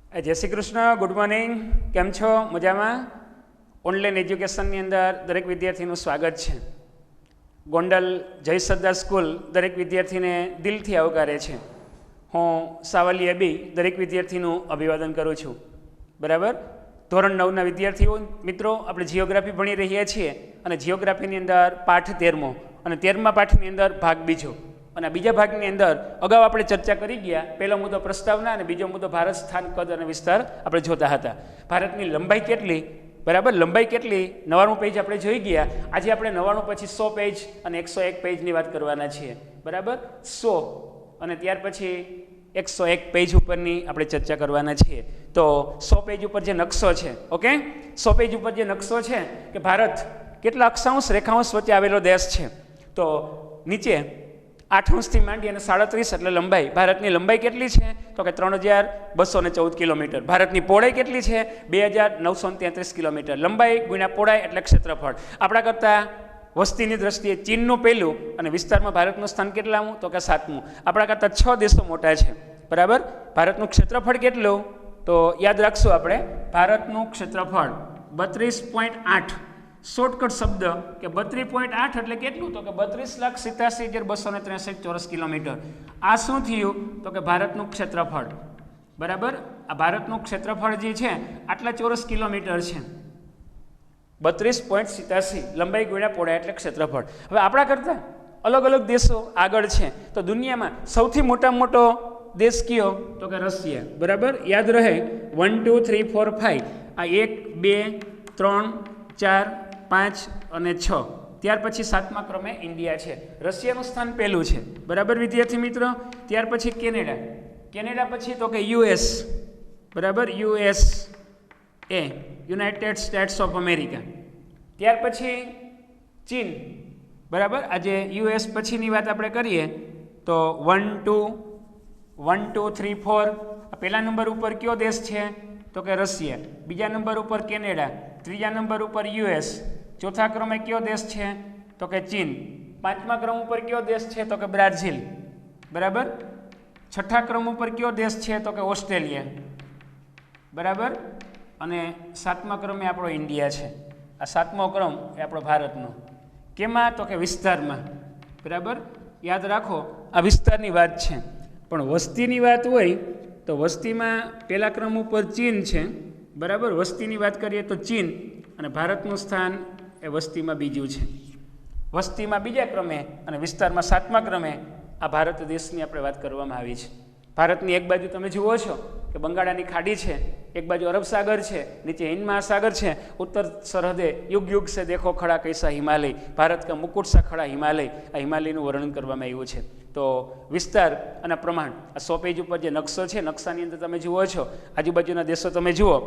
જય Shri Krishna, good morning. કેમ છો? મજામાં? ઓનલાઈન એજ્યુકેશનની અંદર દરેક વિદ્યાર્થીનું સ્વાગત છે. ગોંડલ જય સરદાર સ્કૂલ દરેક વિદ્યાર્થીને દિલથી આવકારે છે. હું સાવલી અબી દરેક વિદ્યાર્થીનું અભિવાદન કરું છું. બરાબર? ધોરણ 9ના વિદ્યાર્થીઓ મિત્રો, આપણે જિયોગ્રાફી ભણી રહ્યા છીએ અને જિયોગ્રાફીની અંદર પાઠ 13મો અને 13મા પાઠની અંદર ભાગ બીજો. અને બીજા ભાગની અંદર અગાઉ આપણે ચર્ચા કરી ગયા. પહેલો મુદ્દો પ્રસ્તાવના અને બીજો મુદ્દો ભારત સ્થાન, કદ અને વિસ્તાર આપણે જોતા હતા. ભારતની લંબાઈ કેટલી, બરાબર, લંબાઈ કેટલી, 99 પેજ આપણે જોઈ ગયા. આજે આપણે 99 પછી 100 પેજ અને 101 પેજની વાત કરવાના છીએ. બરાબર, 100 અને ત્યાર પછી 101 પેજ ઉપરની આપણે ચર્ચા કરવાના છીએ. તો 100 પેજ ઉપર જે નકશો છે, ઓકે, 100 પેજ ઉપર જે નકશો છે કે ભારત કેટલા અક્ષાંશ રેખાંશ વચ્ચે આવેલો દેશ છે. તો નીચે 8 અંશથી માંડી અને 37 એટલે લંબાઈ. ભારતની લંબાઈ કેટલી છે? તો કે 3214 કિલોમીટર. ભારતની પહોળાઈ કેટલી છે? 2933 કિલોમીટર. લંબાઈ ગુણ્યા પહોળાઈ એટલે ક્ષેત્રફળ. આપણા કરતાં વસ્તીની દ્રષ્ટિએ ચીનનું પહેલું અને વિસ્તારમાં ભારતનું સ્થાન કેટલામું? તો કે 7મું. આપણા કરતાં 6 દેશો મોટા છે. બરાબર? ભારતનું ક્ષેત્રફળ કેટલું? તો યાદ રાખશું આપણે, ભારતનું ક્ષેત્રફળ 32.8. શોર્ટકટ શબ્દ કે 32.8 એટલે કેટલું? તો કે 32,87,263 ચોરસ કિલોમીટર. આ શું થયું? તો કે ભારતનું ક્ષેત્રફળ. બરાબર? આ ભારતનું ક્ષેત્રફળ જે છે આટલા ચોરસ કિલોમીટર છે. 32.87 લંબાઈ ગુણ્યા પહોળાઈ એટલે ક્ષેત્રફળ. હવે આપણા કરતાં અલગ અલગ દેશો આગળ છે. તો દુનિયામાં સૌથી મોટામાં મોટો દેશ કયો? તો કે રશિયા. બરાબર? યાદ રહે, 1 2 3 4 5. આ 1 2 3 4 5 અને 6. ત્યાર પછી 7મા ક્રમે ઇન્ડિયા છે. રશિયાનું સ્થાન પહેલું છે. બરાબર વિદ્યાર્થી મિત્રો? ત્યાર પછી કેનેડા. કેનેડા પછી તો કે યુએસ. બરાબર? US A, United states of America. ત્યાર પછી ચીન. બરાબર? આજે યુએસ પછીની વાત આપણે કરીએ તો 1 2 3 4. પહેલા નંબર ઉપર કયો દેશ છે? તો કે રશિયા. બીજા નંબર ઉપર કેનેડા. ત્રીજા નંબર ઉપર યુએસ. ચોથા ક્રમે કયો દેશ છે? તો કે ચીન. 5મા ક્રમ ઉપર કયો દેશ છે? તો કે બ્રાઝિલ. બરાબર? 6ઠા ક્રમ ઉપર કયો દેશ છે? તો કે ઓસ્ટ્રેલિયા. બરાબર? અને 7મા ક્રમે આપણો ઇન્ડિયા છે. આ 7મો ક્રમ એ આપણો ભારતનો. કેમાં? તો કે વિસ્તારમાં. બરાબર? યાદ રાખો, આ વિસ્તારની વાત છે. પણ વસ્તીની વાત હોય તો વસ્તીમાં પહેલા ક્રમ ઉપર ચીન છે. બરાબર? વસ્તીની વાત કરીએ તો ચીન, અને ભારતનું સ્થાન એ વસ્તીમાં બીજું છે. વસ્તીમાં બીજા ક્રમે અને વિસ્તારમાં 7મા ક્રમે આ ભારત દેશની આપણે વાત કરવામાં આવી છે. ભારતની એક બાજુ તમે જુઓ છો કે બંગાળાની ખાડી છે, એક બાજુ અરબ સાગર છે, નીચે હિન્દ મહાસાગર છે, ઉત્તર સરહદે યુગ યુગ સે દેખો ખડા કૈસા હિમાલય, ભારત કા મુકુટ સા ખડા હિમાલય. આ હિમાલયનું વર્ણન કરવામાં આવ્યું છે. તો વિસ્તાર અને પ્રમાણ, આ 100 પેજ ઉપર જે નકશો છે, નકશાની અંદર તમે જુઓ છો, આજુબાજુના દેશો તમે જુઓ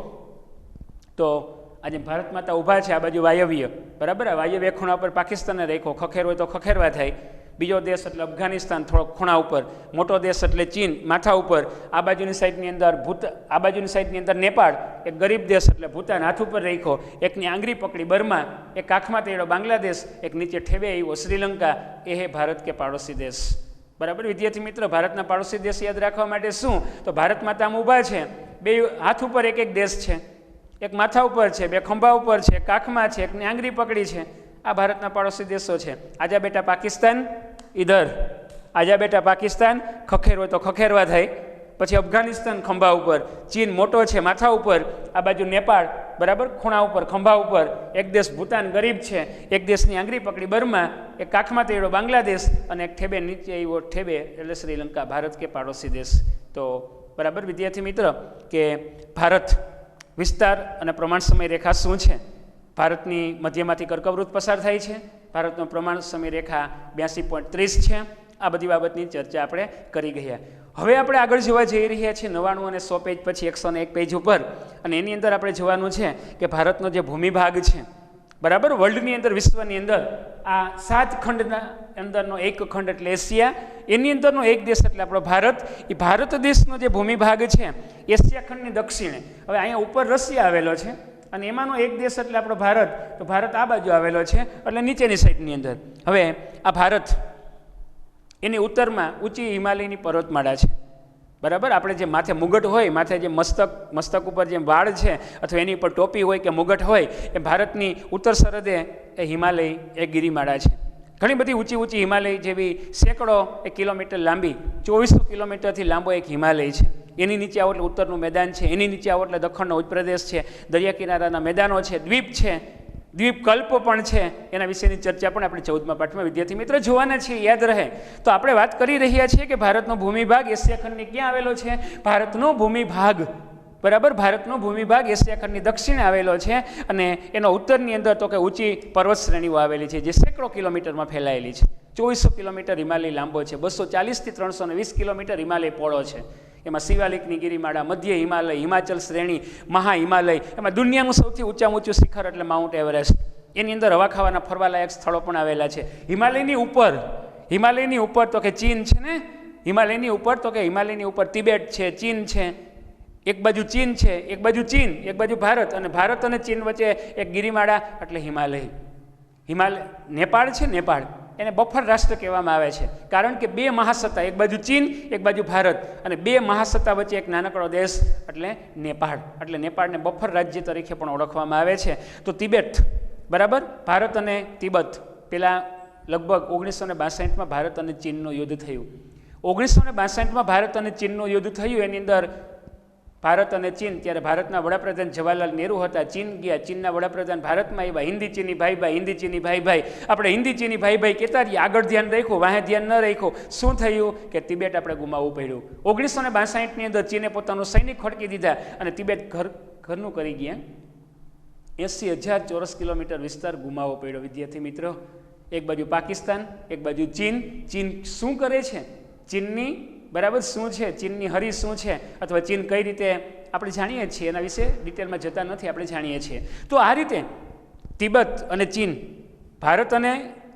તો આજે ભારત માતા ઊભા છે, આ બાજુ વાયવ્ય. બરાબર? આ વાયવ્ય ખૂણા ઉપર પાકિસ્તાનને રાખો, ખખેર હોય તો ખખેરવા થાય. બીજો દેશ એટલે અફઘાનિસ્તાન થોડોક ખૂણા ઉપર, મોટો દેશ એટલે ચીન માથા ઉપર. આ બાજુની સાઈડની અંદર આ બાજુની સાઈડની અંદર નેપાળ, એક ગરીબ દેશ એટલે ભૂતાન હાથ ઉપર રાખો, એકની આંગળી પકડી બર્મા, એક કાખમાં તેડો બાંગ્લાદેશ, એક નીચે ઠેવે આવ્યો શ્રીલંકા. એ હે ભારત કે પાડોશી દેશ. બરાબર વિદ્યાર્થી મિત્રો? ભારતના પાડોશી દેશ યાદ રાખવા માટે શું? તો ભારત માતા આમ ઊભા છે, બે હાથ ઉપર એક એક દેશ છે, એક માથા ઉપર છે, બે ખંભા ઉપર છે, કાખમાં છે, એકની આંગળી પકડી છે. આ ભારતના પાડોશી દેશો છે. આજા બેટા પાકિસ્તાન ઇધર, આજા બેટા પાકિસ્તાન, ખખેર હોય તો ખખેરવા થાય. પછી અફઘાનિસ્તાન ખંભા ઉપર, ચીન મોટો છે માથા ઉપર, આ બાજુ નેપાળ, બરાબર, ખૂણા ઉપર ખંભા ઉપર, એક દેશ ભૂતાન ગરીબ છે, એક દેશની આંગળી પકડી બર્મા, એક કાખમાં તેડો બાંગ્લાદેશ, અને એક ઠેબે નીચે આવ્યો ઠેબે એટલે શ્રીલંકા. ભારત કે પાડોશી દેશ. તો બરાબર વિદ્યાર્થી મિત્ર કે ભારત વિસ્તાર અને પ્રમાણ સમય રેખા શું છે? ભારતની મધ્યમાંથી કર્કવૃત્ત પસાર થાય છે. ભારતનો પ્રમાણ સમય રેખા 82.30 છે. આ બધી બાબતની ચર્ચા આપણે કરી ગયા. હવે આપણે આગળ જોવા જઈ રહ્યા છીએ 99 અને 100 પેજ પછી 101 પેજ ઉપર, અને એની અંદર આપણે જોવાનું છે કે ભારતનો જે ભૂમિભાગ છે, બરાબર, વર્લ્ડની અંદર, વિશ્વની અંદર આ 7 ખંડના અંદરનો એક ખંડ એટલે એશિયા, એની અંદરનો એક દેશ એટલે આપણો ભારત. એ ભારત દેશનો જે ભૂમિભાગ છે એશિયા ખંડની દક્ષિણે, હવે અહીંયા ઉપર રશિયા આવેલો છે અને એમાંનો એક દેશ એટલે આપણો ભારત. તો ભારત આ બાજુ આવેલો છે એટલે નીચેની સાઈડની અંદર. હવે આ ભારત, એની ઉત્તરમાં ઊંચી હિમાલયની પર્વતમાળા છે. બરાબર. આપણે જે માથે મુગટ હોય, માથે જે મસ્તક ઉપર જે વાળ છે અથવા એની ઉપર ટોપી હોય કે મુગટ હોય, એ ભારતની ઉત્તર સરહદે એ હિમાલય એ ગિરિમાળા છે. ઘણી બધી ઊંચી હિમાલય જેવી સેંકડો કિલોમીટર લાંબી 2400 કિલોમીટરથી લાંબો એક હિમાલય છે. એની નીચે આવો એટલે ઉત્તરનું મેદાન છે, એની નીચે આવો એટલે દક્ષિણનો ઉચ્ચપ્રદેશ છે, દરિયા કિનારાના મેદાનો છે, દ્વીપ છે, દ્વીપકલ્પો પણ છે. એના વિશેની ચર્ચા પણ આપણે 14મા પાઠમાં વિદ્યાર્થી મિત્રો જોવાના છીએ, યાદ રહે. તો આપણે વાત કરી રહ્યા છીએ કે ભારતનો ભૂમિભાગ એશિયા ખંડની ક્યાં આવેલો છે? ભારતનો ભૂમિભાગ, બરાબર, ભારતનો ભૂમિભાગ એશિયા ખંડની દક્ષિણે આવેલો છે અને એનો ઉત્તરની અંદર તો કે ઊંચી પર્વત શ્રેણીઓ આવેલી છે જે સેંકડો કિલોમીટરમાં ફેલાયેલી છે. 2400 કિલોમીટર હિમાલય લાંબો છે, 240થી 320 કિલોમીટર હિમાલય પહોળો છે. એમાં શિવાલિકની ગિરિમાળા, મધ્ય હિમાલય, હિમાચલ શ્રેણી, મહા હિમાલય, એમાં દુનિયાનું સૌથી ઊંચું શિખર એટલે માઉન્ટ એવરેસ્ટ. એની અંદર હવા ખાવાના ફરવાલાયક સ્થળો પણ આવેલા છે. હિમાલયની ઉપર તો કે ચીન છે ને, હિમાલયની ઉપર તિબેટ છે, ચીન છે, એક બાજુ ચીન છે, એક બાજુ ભારત, અને ભારત અને ચીન વચ્ચે એક ગિરિમાળા એટલે હિમાલય. નેપાળ છે, નેપાળ એને બફર રાષ્ટ્ર કહેવામાં આવે છે, કારણ કે બે મહાસત્તા, એક બાજુ ચીન, એક બાજુ ભારત, અને બે મહાસત્તા વચ્ચે એક નાનકડો દેશ એટલે નેપાળ. એટલે નેપાળને બફર રાજ્ય તરીકે પણ ઓળખવામાં આવે છે. તો તિબેટ, બરાબર, ભારત અને તિબત, પેલા લગભગ 1962માં ભારત અને ચીનનું યુદ્ધ થયું. 1962માં ભારત અને ચીનનું યુદ્ધ થયું. એની અંદર ભારત અને ચીન, ત્યારે ભારતના વડાપ્રધાન જવાહરલાલ નહેરુ હતા, ચીન ગયા, ચીનના વડાપ્રધાન ભારતમાં આવ્યા, હિન્દી ચીની ભાઈ ભાઈ. આપણે હિન્દી ચીની ભાઈ ભાઈ કહેતા રહીએ, આગળ ધ્યાન રાખ્યું, વાહે ધ્યાન ન રાખ્યું. શું થયું કે તિબેટ આપણે ગુમાવવું પડ્યું. 1962ની અંદર ચીને પોતાનું સૈનિક ખડકી દીધા અને તિબેટ ઘરનું કરી ગયા. 80,000 ચોરસ કિલોમીટર વિસ્તાર ગુમાવવો પડ્યો વિદ્યાર્થી મિત્રો. એક બાજુ પાકિસ્તાન, એક બાજુ ચીન. ચીન શું કરે છે? ચીનની, બરાબર, શું છે ચીનની હરી શું છે, અથવા ચીન કઈ રીતે, આપણે જાણીએ છીએ, એના વિશે ડિટેલમાં જતા નથી, આપણે જાણીએ છીએ. તો આ રીતે તિબત અને ચીન, ભારત અને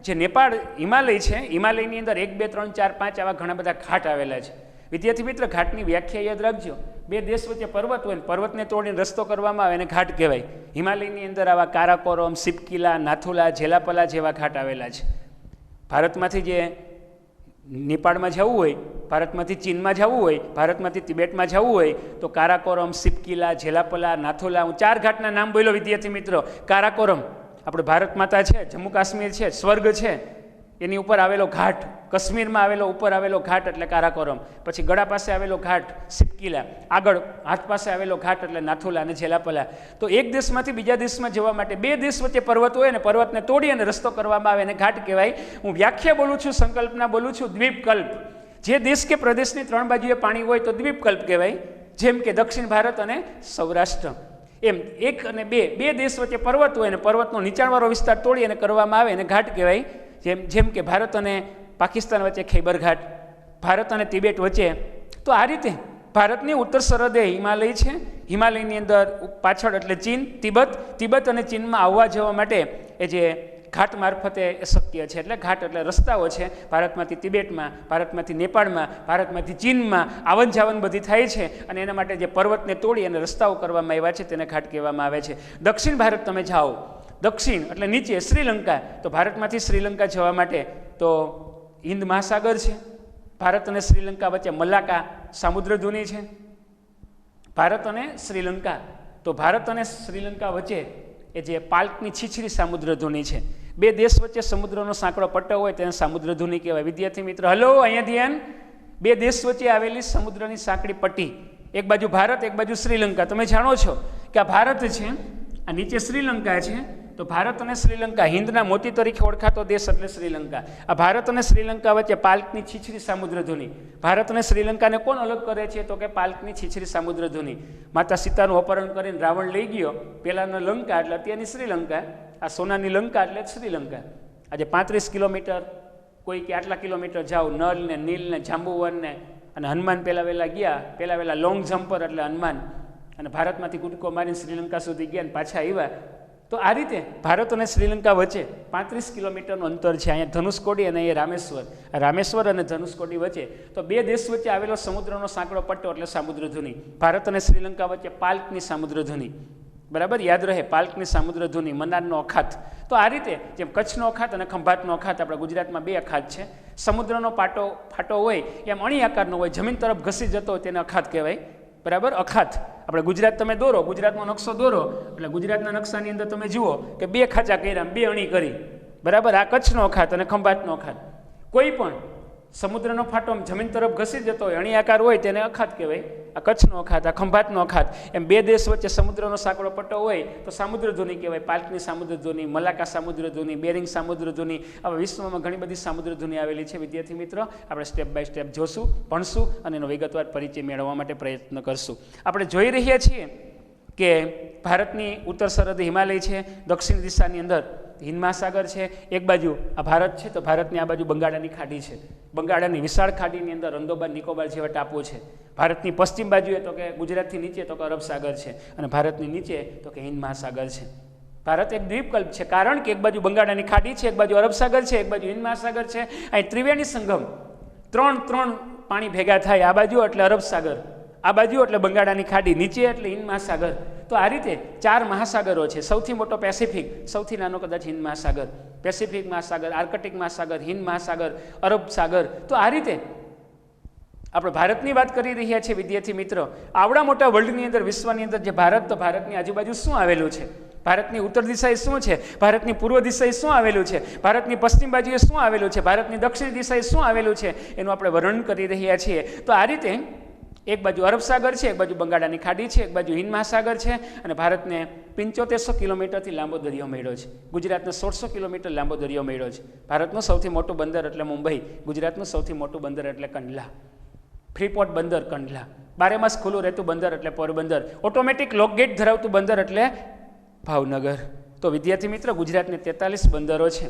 જે નેપાળ હિમાલય છે, હિમાલયની અંદર 1, 2, 3, 4, 5 આવા ઘણા બધા ઘાટ આવેલા છે. વિદ્યાર્થી મિત્ર, ઘાટની વ્યાખ્યા યાદ રાખજો. બે દેશ વચ્ચે પર્વત હોય, પર્વતને તોડીને રસ્તો કરવામાં આવે એને ઘાટ કહેવાય. હિમાલયની અંદર આવા કારાકોરમ, સિપકીલા, નાથુલા, ઝેલાપલા જેવા ઘાટ આવેલા છે. ભારતમાંથી જે નેપાળમાં જવું હોય, ભારતમાંથી ચીનમાં જવું હોય, ભારતમાંથી તિબેટમાં જવું હોય તો કારાકોરમ, સિપકીલા, ઝેલાપલા, નાથુલા, હું 4 ઘાટના નામ બોલ્યો વિદ્યાર્થી મિત્રો. કારાકોરમ આપણે ભારત માતા છે, જમ્મુ કાશ્મીર છે, સ્વર્ગ છે, એની ઉપર આવેલો ઘાટ, કાશ્મીરમાં આવેલો ઉપર આવેલો ઘાટ એટલે કારાકોરમ. પછી ગળા પાસે આવેલો ઘાટ સિપકીલા, આગળ હાથ પાસે આવેલો ઘાટ એટલે નાથુલા અને ઝેલાપલા. તો એક દેશમાંથી બીજા દેશમાં જવા માટે બે દેશ વચ્ચે પર્વત હોય ને પર્વતને તોડી અને રસ્તો કરવામાં આવે એને ઘાટ કહેવાય. હું વ્યાખ્યા બોલું છું, સંકલ્પના બોલું છું. દ્વીપકલ્પ, જે દેશ કે પ્રદેશની 3 બાજુએ પાણી હોય તો દ્વીપકલ્પ કહેવાય. જેમ કે દક્ષિણ ભારત અને સૌરાષ્ટ્ર, એમ 1 અને 2 બે દેશ વચ્ચે પર્વત હોય અને પર્વતનો નીચાણવાળો વિસ્તાર તોડી અને કરવામાં આવે એને ઘાટ કહેવાય. જેમ કે ભારત અને પાકિસ્તાન વચ્ચે ખૈબર ઘાટ, ભારત અને તિબેટ વચ્ચે. તો આ રીતે ભારતની ઉત્તર સરહદે હિમાલય છે. હિમાલયની અંદર પાછળ એટલે ચીન, તિબત અને ચીનમાં આવવા જવા માટે એ જે ઘાટ મારફતે શક્ય છે. એટલે ઘાટ એટલે રસ્તાઓ છે. ભારતમાંથી તિબેટમાં, ભારતમાંથી નેપાળમાં, ભારતમાંથી ચીનમાં આવન જાવન બધી થાય છે અને એના માટે જે પર્વતને તોડી અને રસ્તાઓ કરવામાં આવ્યા છે તેને ઘાટ કહેવામાં આવે છે. દક્ષિણ ભારત તમે જાઓ, દક્ષિણ એટલે નીચે શ્રીલંકા, તો ભારતમાંથી શ્રીલંકા જવા માટે તો હિન્દ મહાસાગર છે. ભારત અને શ્રીલંકા વચ્ચે મલાકા સામુદ્રધુની છે. ભારત અને શ્રીલંકા, તો ભારત અને શ્રીલંકા વચ્ચે એ જે પાલ્કની છીછરી સામુદ્રધુની છે. બે દેશ વચ્ચે સમુદ્રનો સાંકડો પટ્ટો હોય તેને સામુદ્રધુની કહેવાય. વિદ્યાર્થી મિત્ર, હલો, અહીંયા ધ્યાન. બે દેશ વચ્ચે આવેલી સમુદ્રની સાંકડી પટ્ટી, એક બાજુ ભારત, એક બાજુ શ્રીલંકા. તમે જાણો છો કે આ ભારત છે, આ નીચે શ્રીલંકા છે. તો ભારત અને શ્રીલંકા, હિન્દના મોતી તરીકે ઓળખાતો દેશ એટલે શ્રીલંકા. આ ભારત અને શ્રીલંકા વચ્ચે પાલ્કની છીછરી સામુદ્રધુની. ભારત અને શ્રીલંકાને કોણ અલગ કરે છે તો કે પાલ્કની છીછરી સામુદ્રધુની. માતા સીતાનું અપહરણ કરીને રાવણ લઈ ગયો, પહેલાંનો લંકા એટલે અત્યારની શ્રીલંકા, આ સોનાની લંકા એટલે શ્રીલંકા. આજે 35 કિલોમીટર, કોઈ કે આટલા કિલોમીટર જાઓ, નલ ને નીલ ને જાંબુવન ને, અને હનુમાન પહેલાં વહેલા લોંગ જમ્પર એટલે હનુમાન, અને ભારતમાંથી કૂદકો મારીને શ્રીલંકા સુધી ગયા અને પાછા આવ્યા. તો આ રીતે ભારત અને શ્રીલંકા વચ્ચે 35 કિલોમીટરનું અંતર છે. અહીંયા ધનુષકોડી અને અહીંયા રામેશ્વર. રામેશ્વર અને ધનુષકોડી વચ્ચે તો બે દેશ વચ્ચે આવેલો સમુદ્રનો સાંકડો પટ્ટો એટલે સામુદ્રધુની. ભારત અને શ્રીલંકા વચ્ચે પાલ્કની સામુદ્રધુની. બરાબર, યાદ રહે, પાલ્કની સામુદ્રધુની, મનારનો અખાત. તો આ રીતે જેમ કચ્છનો અખાત અને ખંભાતનો અખાત, આપણા ગુજરાતમાં બે અખાત છે. સમુદ્રનો ફાટો હોય એમ અણી આકારનો હોય, જમીન તરફ ઘસી જતો હોય તેને અખાત કહેવાય. બરાબર, અખાત. આપણે ગુજરાત તમે દોરો, ગુજરાતનો નકશો દોરો એટલે ગુજરાતના નકશાની અંદર તમે જુઓ કે બે ખાંચા કર્યા, બે અણી કરી. બરાબર, આ કચ્છનો અખાત અને ખંભાતનો અખાત. કોઈ પણ સમુદ્રનો ફાટો જમીન તરફ ઘસી જતો હોય, અણી આકાર હોય તેને અખાત કહેવાય. આ કચ્છનો અખાત, આ ખંભાતનો અખાત. એમ બે દેશ વચ્ચે સમુદ્રનો સાંકડો પટ્ટો હોય તો સામુદ્રધુની કહેવાય. પાલ્કની સામુદ્રધુની, મલાકા સામુદ્રધુની, બેરિંગ સામુદ્રધુની, આવા વિશ્વમાં ઘણી બધી સામુદ્રધુની આવેલી છે. વિદ્યાર્થી મિત્રો, આપણે સ્ટેપ બાય સ્ટેપ જોશું, ભણશું અને એનો વિગતવાર પરિચય મેળવવા માટે પ્રયત્ન કરશું. આપણે જોઈ રહ્યા છીએ કે ભારતની ઉત્તર સરહદે હિમાલય છે, દક્ષિણ દિશાની અંદર હિન્દ મહાસાગર છે. એક બાજુ આ ભારત છે તો ભારતની આ બાજુ બંગાળાની ખાડી છે. બંગાળાની વિશાળ ખાડીની અંદર અંદોબાર નિકોબાર જેવા ટાપુ છે. ભારતની પશ્ચિમ બાજુએ તો કે ગુજરાતથી નીચે તો કે અરબ સાગર છે અને ભારતની નીચે તો કે હિન્દ મહાસાગર છે. ભારત એક દ્વીપકલ્પ છે, કારણ કે એક બાજુ બંગાળાની ખાડી છે, એક બાજુ અરબ સાગર છે, એક બાજુ હિન્દ મહાસાગર છે. અહીં ત્રિવેણી સંગમ, ત્રણ પાણી ભેગા થાય. આ બાજુ એટલે અરબ સાગર, આ બાજુ એટલે બંગાળાની ખાડી, નીચે એટલે હિન્દ મહાસાગર. તો આ રીતે 4 મહાસાગરો છે. સૌથી મોટો પેસિફિક, સૌથી નાનો કદાચ હિન્દ મહાસાગર. પેસિફિક મહાસાગર, આર્કટિક મહાસાગર, હિન્દ મહાસાગર, અરબ સાગર. તો આ રીતે આપણે ભારતની વાત કરી રહ્યા છીએ. વિદ્યાર્થી મિત્રો, આવડા મોટા વર્લ્ડની અંદર, વિશ્વની અંદર જે ભારત, તો ભારતની આજુબાજુ શું આવેલું છે? ભારતની ઉત્તર દિશાએ શું છે? ભારતની પૂર્વ દિશાએ શું આવેલું છે? ભારતની પશ્ચિમ બાજુએ શું આવેલું છે? ભારતની દક્ષિણ દિશાએ શું આવેલું છે? એનું આપણે વર્ણન કરી રહ્યા છીએ. તો આ રીતે એક બાજુ અરબ સાગર છે, એક બાજુ બંગાળાની ખાડી છે, એક બાજુ હિન્દ મહાસાગર છે અને ભારતને 7500 કિલોમીટરથી લાંબો દરિયો મળ્યો છે. ગુજરાતને 1600 કિલોમીટર લાંબો દરિયો મળ્યો છે. ભારતનું સૌથી મોટું બંદર એટલે મુંબઈ, ગુજરાતનું સૌથી મોટું બંદર એટલે કંડલા, ફ્રીપોર્ટ બંદર કંડલા, 12 માસ ખુલ્લું રહેતું બંદર એટલે પોરબંદર, ઓટોમેટિક લોકગેટ ધરાવતું બંદર એટલે ભાવનગર. તો વિદ્યાર્થી મિત્રો, ગુજરાતને 43 બંદરો છે.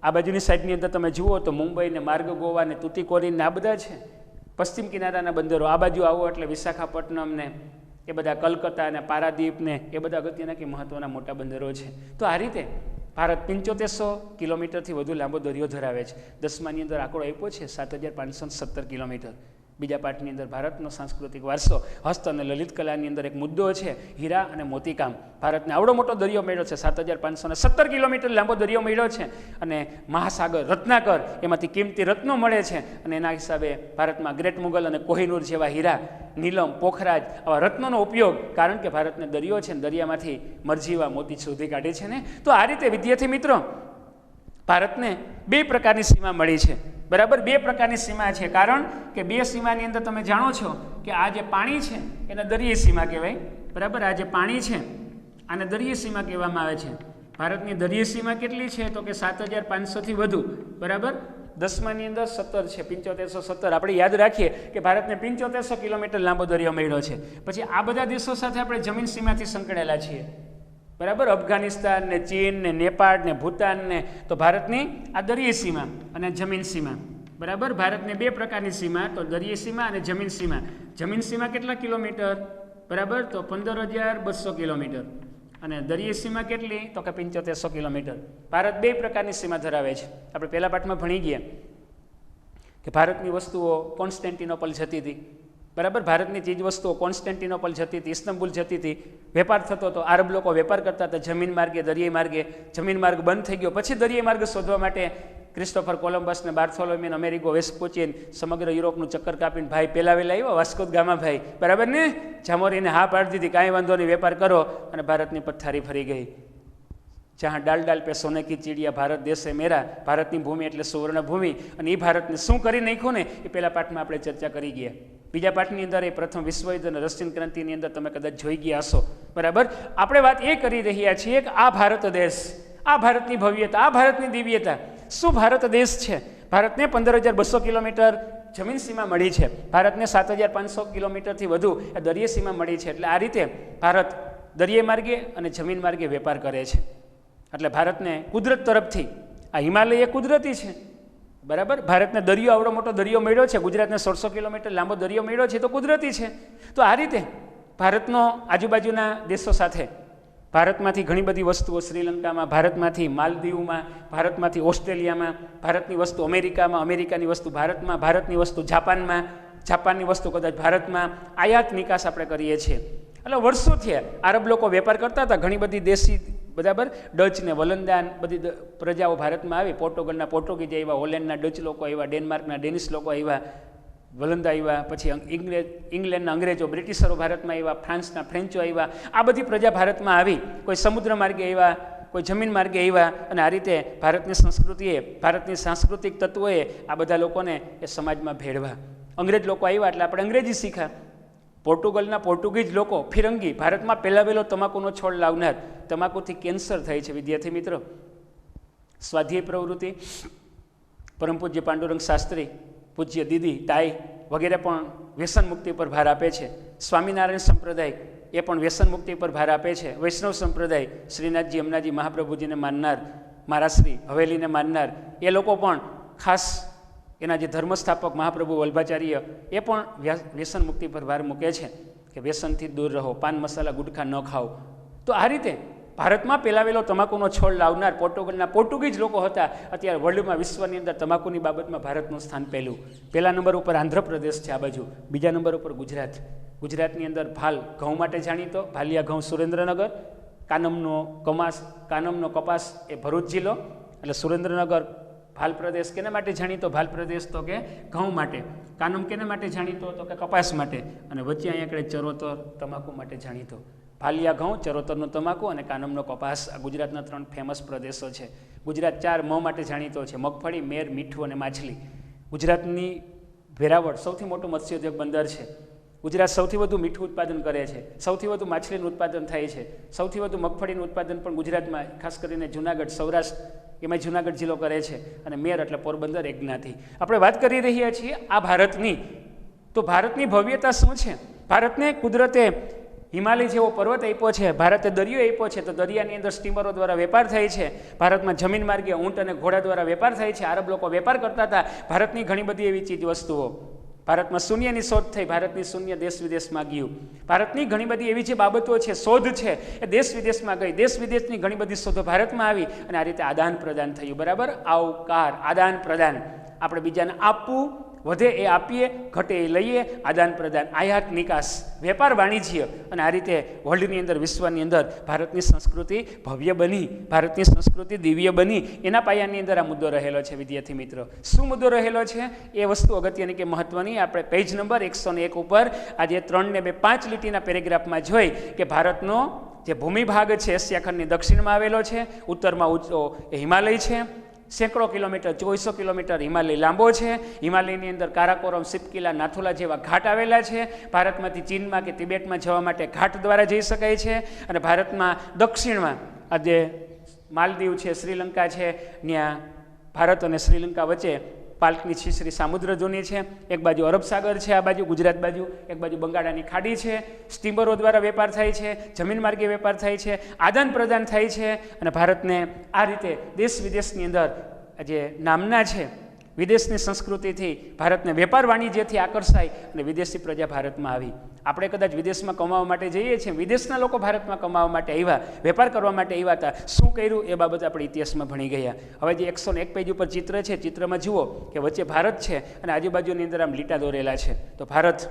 આ બાજુની સાઈડની અંદર તમે જુઓ તો મુંબઈ ને માર્ગ ગોવા ને તુતીકોરીન ને આ બધા છે પશ્ચિમ કિનારાના બંદરો. આ બાજુ આવો એટલે વિશાખાપટ્ટનમ ને એ બધા, કલકત્તા ને પારાદીપ ને એ બધા અગત્યના કે મહત્વના મોટા બંદરો છે. તો આ રીતે ભારત 7500 કિલોમીટરથી વધુ લાંબો દરિયો ધરાવે છે. 10માની અંદર આંકડો આપ્યો છે 7517 કિલોમીટર. બીજા પાઠની અંદર ભારતનો સાંસ્કૃતિક વારસો, હસ્ત અને લલિત કલાની અંદર એક મુદ્દો છે હીરા અને મોતીકામ. ભારતને આવડો મોટો દરિયો મળ્યો છે, 7517 કિલોમીટર લાંબો દરિયો મળ્યો છે અને મહાસાગર રત્નાકર, એમાંથી કિંમતી રત્નો મળે છે અને એના હિસાબે ભારતમાં ગ્રેટ મુગલ અને કોહિનૂર જેવા હીરા, નીલમ, પોખરાજ આવા રત્નોનો ઉપયોગ, કારણ કે ભારતને દરિયો છે ને દરિયામાંથી મરજીવા મોતી શોધી કાઢે છે ને. તો આ રીતે વિદ્યાર્થી મિત્રો, ભારતને 2 પ્રકારની સીમા મળી છે. બરાબર, 2 પ્રકારની સીમા છે, કારણ કે 2 સીમાની અંદર તમે જાણો છો કે આ જે પાણી છે એને દરિયાઈ સીમા કહેવાય. બરાબર, આ જે પાણી છે આને દરિયાઈ સીમા કહેવામાં આવે છે. ભારતની દરિયાઈ સીમા કેટલી છે તો કે 7500થી વધુ. બરાબર, 10માની અંદર 17 છે, 7517. આપણે યાદ રાખીએ કે ભારતને 7500 કિલોમીટર લાંબો દરિયો મળ્યો છે. પછી આ બધા દેશો સાથે આપણે જમીન સીમાથી સંકળાયેલા છીએ. બરાબર, અફઘાનિસ્તાન ને ચીન ને નેપાળ ને ભૂતાન ને, તો ભારતની આ દરિયાઈ સીમા અને જમીન સીમા. બરાબર, ભારતને 2 પ્રકારની સીમા, તો દરિયાઈ સીમા અને જમીન સીમા. જમીન સીમા કેટલા કિલોમીટર? બરાબર, તો 15200 કિલોમીટર અને દરિયાઈ સીમા કેટલી તો કે 7500 કિલોમીટર. ભારત 2 પ્રકારની સીમા ધરાવે છે. આપણે પહેલા પાઠમાં ભણી ગયા કે ભારતની વસ્તુઓ કોન્સ્ટેન્ટિનોપલ જતી હતી. બરાબર, ભારતની ચીજ વસ્તુઓ કોન્સ્ટેન્ટિનોપલ જતી હતી, ઇસ્તંબુલ જતી હતી, વેપાર થતો હતો. આરબ લોકો વેપાર કરતા હતા જમીન માર્ગે, દરિયાઈ માર્ગે. જમીન માર્ગ બંધ થઈ ગયો, પછી દરિયાઈ માર્ગ શોધવા માટે ક્રિસ્ટોફર કોલમ્બસ ને બાર્થોલોમ્યુ અમેરિકો વેસ્પુચીન સમગ્ર યુરોપનું ચક્કર કાપીને ભાઈ પેલા વેલા આવ્યો વાસ્કો દ ગામા ભાઈ. બરાબર ને, જામોરીને હા પાડી દીધી, કાંઈ વાંધો નહીં, વેપાર કરો, અને ભારતની પથારી ફરી ગઈ. જहाँ डाल डाल पे सोने की चिड़िया भारत देश है मेरा. ભારતની ભૂમિ એટલે સુવર્ણ ભૂમિ, અને એ ભારતને શું કરી નાખ્યું ને એ પહેલા પાઠમાં આપણે ચર્ચા કરી ગયા. બીજા પાઠની અંદર એ પ્રથમ વિશ્વયુદ્ધ અને રશિયન ક્રાંતિની અંદર તમે કદાચ જોઈ ગયા હશો. બરાબર, આપણે વાત એ કરી રહ્યા છીએ કે આ ભારત દેશ, આ ભારતની ભવ્યતા, આ ભારતની દિવ્યતા, શું ભારત દેશ છે. ભારતને 15200 કિલોમીટર જમીન સીમા મળી છે. ભારતને 7500 કિલોમીટરથી વધુ એ દરિયાઈ સીમા મળી છે. એટલે આ રીતે ભારત દરિયાઈ માર્ગે અને જમીન માર્ગે વેપાર કરે છે. એટલે ભારતને કુદરત તરફથી આ હિમાલય એ કુદરતી છે. બરાબર, ભારતને દરિયો આવડો મોટો દરિયો મળ્યો છે, ગુજરાતને 1600 કિલોમીટર લાંબો દરિયો મળ્યો છે, તો કુદરતી છે. તો આ રીતે ભારતનો આજુબાજુના દેશો સાથે, ભારતમાંથી ઘણી બધી વસ્તુઓ શ્રીલંકામાં, ભારતમાંથી માલદીવમાં, ભારતમાંથી ઓસ્ટ્રેલિયામાં, ભારતની વસ્તુ અમેરિકામાં, અમેરિકાની વસ્તુ ભારતમાં, ભારતની વસ્તુ જાપાનમાં, જાપાનની વસ્તુ કદાચ ભારતમાં, આયાત નિકાસ આપણે કરીએ છીએ. એટલે વર્ષોથી આરબ લોકો વેપાર કરતા હતા, ઘણી બધી દેશી બરાબર ડચ ને વલંદાન બધી પ્રજાઓ ભારતમાં આવી, પોર્ટુગલના પોર્ટુગીઝ આવ્યા, હોલેન્ડના ડચ લોકો આવ્યા, ડેનમાર્કના ડેનિશ લોકો આવ્યા, વલંદા આવ્યા, પછી ઇંગ્લેન્ડના અંગ્રેજો બ્રિટિશરો ભારતમાં આવ્યા, ફ્રાન્સના ફ્રેન્ચો આવ્યા, આ બધી પ્રજા ભારતમાં આવી, કોઈ સમુદ્ર માર્ગે આવ્યા, કોઈ જમીન માર્ગે આવ્યા, અને આ રીતે ભારતની સંસ્કૃતિએ, ભારતની સાંસ્કૃતિક તત્વોએ આ બધા લોકોને એ સમાજમાં ભેળવા. અંગ્રેજ લોકો આવ્યા એટલે આપણે અંગ્રેજી શીખ્યા. પોર્ટુગલના પોર્ટુગીઝ લોકો ફિરંગી, ભારતમાં પહેલો તમાકુનો છોડ લાવનાર. તમાકુથી કેન્સર થાય છે વિદ્યાર્થી મિત્રો. સ્વાધ્યાય પ્રવૃત્તિ, પરમ પૂજ્ય પાંડુરંગ શાસ્ત્રી, પૂજ્ય દીદી તાઈ વગેરે પણ વ્યસન મુક્તિ પર ભાર આપે છે. સ્વામિનારાયણ સંપ્રદાય એ પણ વ્યસન મુક્તિ પર ભાર આપે છે. વૈષ્ણવ સંપ્રદાય શ્રીનાથજી અમનાજી મહાપ્રભુજીને માનનાર, મહારાશ્રી હવેલીને માનનાર એ લોકો પણ ખાસ એના જે ધર્મસ્થાપક મહાપ્રભુ વલ્ભાચાર્ય એ પણ વ્યસન મુક્તિ પર ભાર મૂકે છે કે વ્યસનથી દૂર રહો, પાન મસાલા ગુટખા ન ખાઓ. તો આ રીતે ભારતમાં પેલાવેલો તમાકુનો છોડ લાવનાર પોર્ટુગલના પોર્ટુગીઝ લોકો હતા. અત્યારે વર્લ્ડમાં, વિશ્વની અંદર તમાકુની બાબતમાં ભારતનું સ્થાન પહેલું. પહેલા નંબર ઉપર આંધ્રપ્રદેશ છે આ બાજુ, બીજા નંબર ઉપર ગુજરાત. ગુજરાતની અંદર ભાલ ઘઉં માટે જાણીતો, ભાલિયા ઘઉં સુરેન્દ્રનગર, કાનમનો કપાસ એ ભરૂચ જિલ્લો, એટલે સુરેન્દ્રનગર ભાલ પ્રદેશ કેના માટે જાણીતો? ભાલ પ્રદેશ તો કે ઘઉં માટે. કાનમ કેના માટે જાણીતો? તો કે કપાસ માટે. અને વચ્ચે અહીંયા આગળ ચરોતર તમાકુ માટે જાણીતો. ભાલિયા ઘઉં, ચરોતરનો તમાકુ અને કાનમનો કપાસ, આ ગુજરાતના 3 ફેમસ પ્રદેશો છે. ગુજરાત 4 મ માટે જાણીતો છે: મગફળી, મેર, મીઠું અને માછલી. ગુજરાતની વેરાવળ સૌથી મોટું મત્સ્યોદ્યોગ બંદર છે. ગુજરાત સૌથી વધુ મીઠું ઉત્પાદન કરે છે, સૌથી વધુ માછલીનું ઉત્પાદન થાય છે, સૌથી વધુ મગફળીનું ઉત્પાદન પણ ગુજરાતમાં, ખાસ કરીને જુનાગઢ, સૌરાષ્ટ્ર, એમાં જુનાગઢ જિલ્લો કરે છે. અને મેર એટલે પોરબંદર, એક જ્ઞાતિ. આપણે વાત કરી રહ્યા છીએ આ ભારતની. તો ભારતની ભવ્યતા શું છે? ભારતને કુદરતે હિમાલય જેવો પર્વત આપ્યો છે, ભારતે દરિયો આપ્યો છે, તો દરિયાની અંદર સ્ટીમરો દ્વારા વેપાર થાય છે. ભારતમાં જમીન માર્ગે ઊંટ અને ઘોડા દ્વારા વેપાર થાય છે. આરબ લોકો વેપાર કરતા હતા. ભારતની ઘણી બધી એવી ચીજ વસ્તુઓ, ભારતમાં શૂન્યની શોધ થઈ, ભારતની શૂન્ય દેશ વિદેશમાં ગયું. ભારતની ઘણી બધી એવી જે બાબતો છે, શોધ છે, એ દેશ વિદેશમાં ગઈ. દેશ વિદેશની ઘણી બધી શોધો ભારતમાં આવી અને આ રીતે આદાન પ્રદાન થયું. બરાબર? આવકાર, આદાન પ્રદાન. આપણે બીજાને આપવું, વધે એ આપીએ, ઘટે એ લઈએ, આદાન પ્રદાન, આયાત નિકાસ, વેપાર વાણિજ્ય. અને આ રીતે વર્લ્ડની અંદર, વિશ્વની અંદર ભારતની સંસ્કૃતિ ભવ્ય બની, ભારતની સંસ્કૃતિ દિવ્ય બની. એના પાયાની અંદર આ મુદ્દો રહેલો છે વિદ્યાર્થી મિત્રો. શું મુદ્દો રહેલો છે? એ વસ્તુ અગત્યની કે મહત્વની આપણે પેજ નંબર 101 ઉપર આજે 3 ને 2 5 લીટીના પેરેગ્રાફમાં જોઈ કે ભારતનો જે ભૂમિ ભાગ છે એશિયા ખંડની દક્ષિણમાં આવેલો છે, ઉત્તરમાં ઊંચો એ હિમાલય છે, સેંકડો કિલોમીટર, 2400 કિલોમીટર હિમાલય લાંબો છે. હિમાલયની અંદર કારાકોરમ, સિપકીલા, નાથુલા જેવા ઘાટ આવેલા છે. ભારતમાંથી ચીનમાં કે તિબેટમાં જવા માટે ઘાટ દ્વારા જઈ શકાય છે. અને ભારતમાં દક્ષિણમાં આજે માલદીવ છે, શ્રીલંકા છે, ત્યાં ભારત અને શ્રીલંકા વચ્ચે પાલ્કની છીછરી સામુદ્ર જૂની છે. એક બાજુ અરબ સાગર છે, આ બાજુ ગુજરાત બાજુ, એક બાજુ બંગાળાની ખાડી છે. સ્ટીમરો દ્વારા વેપાર થાય છે, જમીન માર્ગે વેપાર થાય છે, આદાન પ્રદાન થાય છે. અને ભારતને આ રીતે દેશ વિદેશની અંદર જે નામના છે, વિદેશની સંસ્કૃતિથી ભારતને વેપાર વાણિજ્યથી આકર્ષાય અને વિદેશી પ્રજા ભારતમાં આવી. આપણે કદાચ વિદેશમાં કમાવા માટે જઈએ છીએ, વિદેશના લોકો ભારતમાં કમાવા માટે આવ્યા, વેપાર કરવા માટે આવ્યા હતા. શું કર્યું એ બાબત આપણે ઇતિહાસમાં ભણી ગયા. હવે જે 101 પેજ ઉપર ચિત્ર છે, ચિત્રમાં જુઓ કે વચ્ચે ભારત છે અને આજુબાજુની અંદર આમ લીટા દોરેલા છે. તો ભારત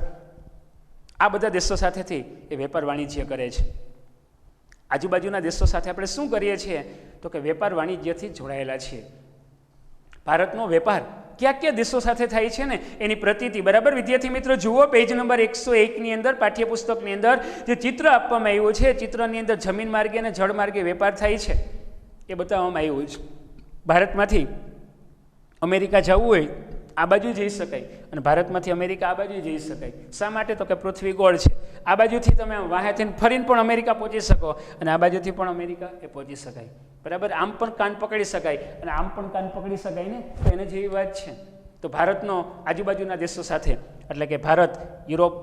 આ બધા દેશો સાથેથી એ વેપાર વાણિજ્ય કરે છે. આજુબાજુના દેશો સાથે આપણે શું કરીએ છીએ? તો કે વેપાર વાણિજ્યથી જોડાયેલા છીએ. ભારતનો વેપાર કયા કયા દેશો સાથે થાય છે ને એની પ્રતીતિ. બરાબર વિદ્યાર્થી મિત્રો? જુઓ પેજ નંબર 101 ની અંદર પાઠ્યપુસ્તકની અંદર જે ચિત્ર આપવામાં આવ્યું છે, ચિત્રની અંદર જમીન માર્ગે અને જળ માર્ગે વેપાર થાય છે એ બતાવવામાં આવ્યું છે. ભારતમાંથી અમેરિકા જવું હોય આ બાજુ જઈ શકાય અને ભારતમાંથી અમેરિકા આ બાજુ જઈ શકાય. શા માટે? તો કે પૃથ્વી ગોળ છે. આ બાજુથી તમે વાહેથી ફરીને પણ અમેરિકા પહોંચી શકો અને આ બાજુથી પણ અમેરિકા એ પહોંચી શકાય. બરાબર? આમ પણ કાન પકડી શકાય અને આમ પણ કાન પકડી શકાય ને, તો એને જેવી વાત છે. તો ભારતનો આજુબાજુના દેશો સાથે, એટલે કે ભારત યુરોપ